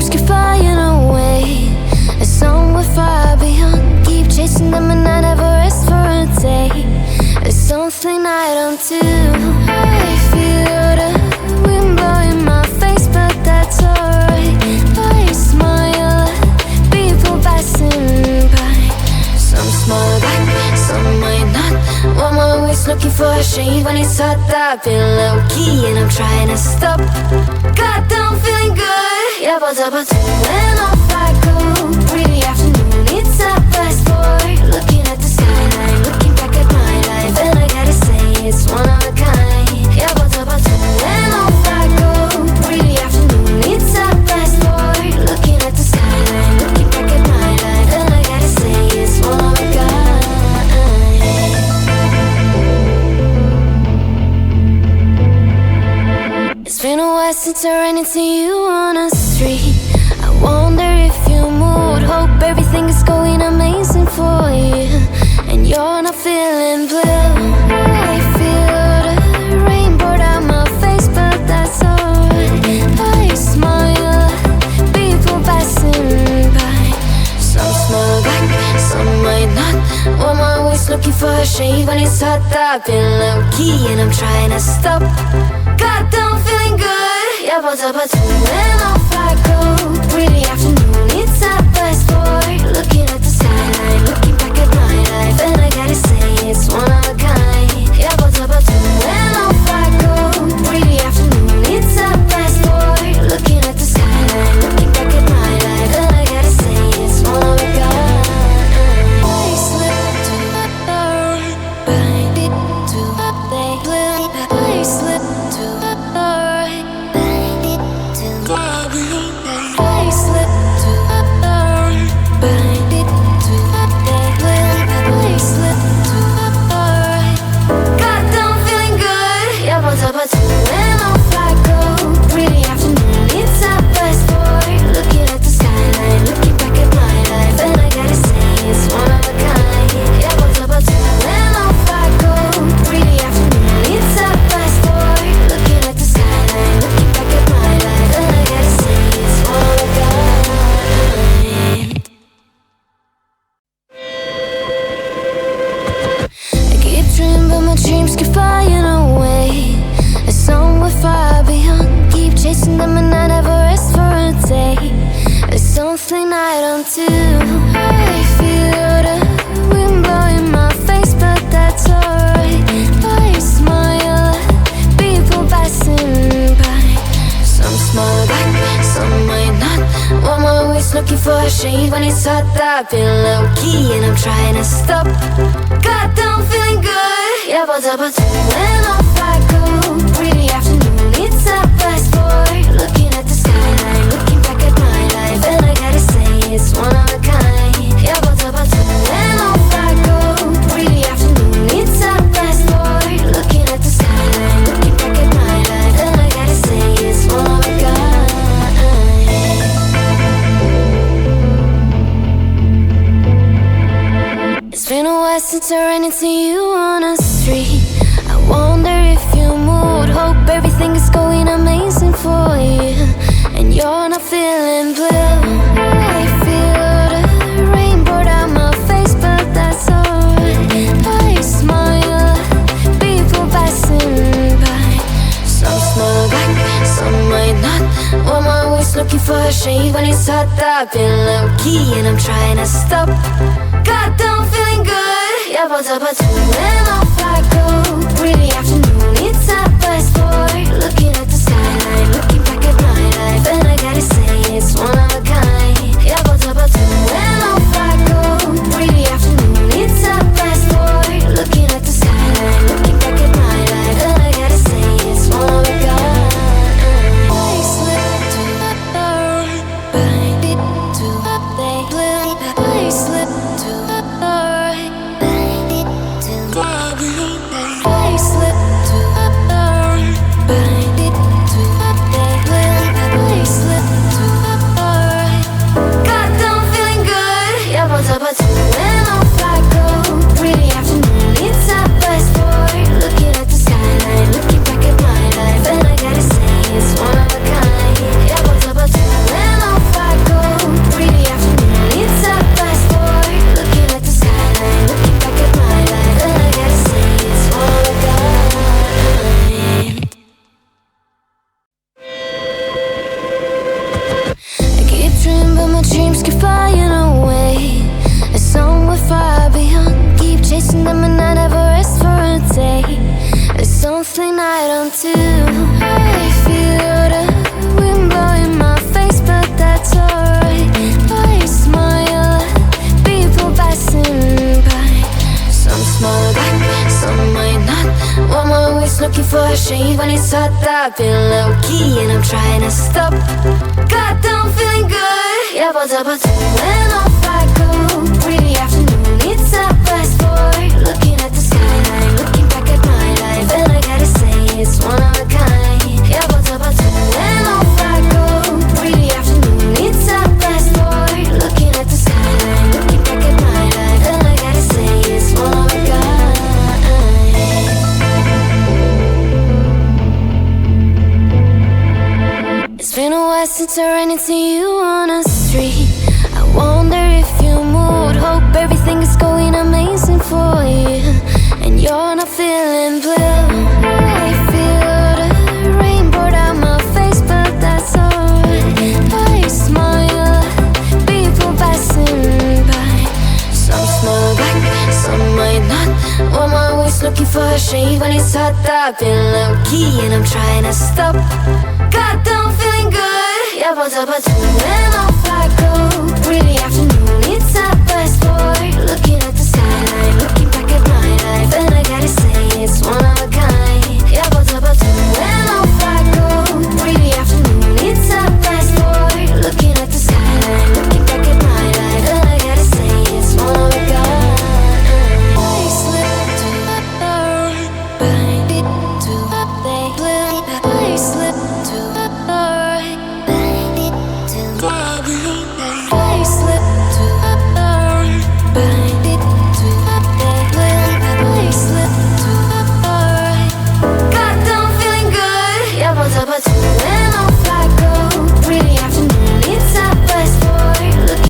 dreams keep flying away. As somewhere far beyond, keep chasing them and I never rest for a day. There's something I don't do. I feel the wind blowing my face, but that's alright. I smile at people passing by. Some smile back, some might not. I'm always looking for a shade when it's hot. I've been low-key and I'm trying to stop. Goddamn, feeling good. Yeah, but when off I go. Pretty afternoon, it's a fast forward. Looking at the skyline, looking back at my life, and I gotta say it's one of a kind. Yeah, but when off I go. Pretty afternoon, it's a fast forward. Looking at the skyline, looking back at my life, and I gotta say it's one of a kind. It's been a while since I ran into you on the street. I wonder if you moved. Hope everything is going amazing for you, and you're not feeling blue. I feel the rain pour down my face, but that's alright. I smile at people passing by. Some smile back, some might not. I'm always looking for a shade when it's hot. I've been low-key and I'm trying to stop. Goddamn, feeling good. Yeah, but when off I go. Pretty afternoon, it's a fast forward. Looking at the skyline, looking back at my life, and I gotta say it's one of a kind. Yeah, but when off I go. Pretty afternoon, it's a fast forward. Looking at the skyline, looking back at my life, and I gotta say it's one of a kind. I slip to the right, bind it to the blue. I slip to the right, bind it to the blue. I slip to the right, bind it to the blue. I slip to the right. Goddamn, feeling good. Yeah, but when off I go. Pretty afternoon, it's a fast forward. Looking at the skyline, looking back at my life, and I gotta say it's one of a kind. Yeah, but when off I go. Pretty afternoon, it's a fast forward. Looking at the skyline, looking back at my life, and I gotta say it's one of a kind. I keep dreaming, but my dreams keep flying away. As somewhere far beyond, keep chasing them and I never rest for a day. There's something I don't do. I feel the wind blowing my face, but that's alright. I smile at people passing by. Some smile back, some might not. I'm always looking for a shade when it's hot. I've been low-key and I'm trying to stop. Goddamn, feeling good. Yeah, but when off I go. Pretty afternoon, it's a fast forward. Looking at the skyline, looking back at my life, and I gotta say it's one of a kind. Yeah, but when off I go. Pretty afternoon, it's a fast forward. Looking at the skyline, looking back at my life, and I gotta say it's one of a kind. It's been a while since I ran into you on the street. I wonder if you moved. Hope everything is going amazing for you, and you're not feeling blue. I feel the rain pour down my face, but that's alright. I smile at people passing by. Some smile back, some might not. I'm always looking for a shade when it's hot. I've been low-key and I'm trying to stop. Goddamn, feeling good. Yeah, but when off I go. Pretty afternoon, it's a fast forward. Looking at the skyline, looking back at my life, and I gotta say it's one of a kind. Yeah, but when off I go. Pretty afternoon, it's a fast forward. Looking at the skyline, looking back at my life, and I gotta say it's one of a kind. I slip to the right, bind it to the blue. I slip to the right, bind it to the blue. I slip to the right. too. I feel the wind blowing my face, but that's alright. I smile at people passing by. Some smile back, some might not. I'm always looking for a shade when it's hot. I've been low-key and I'm trying to stop. Goddamn, feeling good. Yeah, but when off I go. Pretty afternoon, it's a fast forward. Looking at the skyline, looking back at my life, and I gotta say it's one of a kind. Yeah, but when off I go. Pretty afternoon, it's a fast forward. Looking at the skyline, looking back at my life, and I gotta say it's one of a kind. It's been a while since I ran into you on a street. I wonder if you moved. Hope everything is going amazing for you, and you're not feeling blue. I feel the rain pour down my face, but that's alright. I smile at people passing by. Some smile back, some might not. I'm always looking for a shade when it's hot. I've been low-key and I'm trying to stop. Goddamn, feeling good. Yeah, but when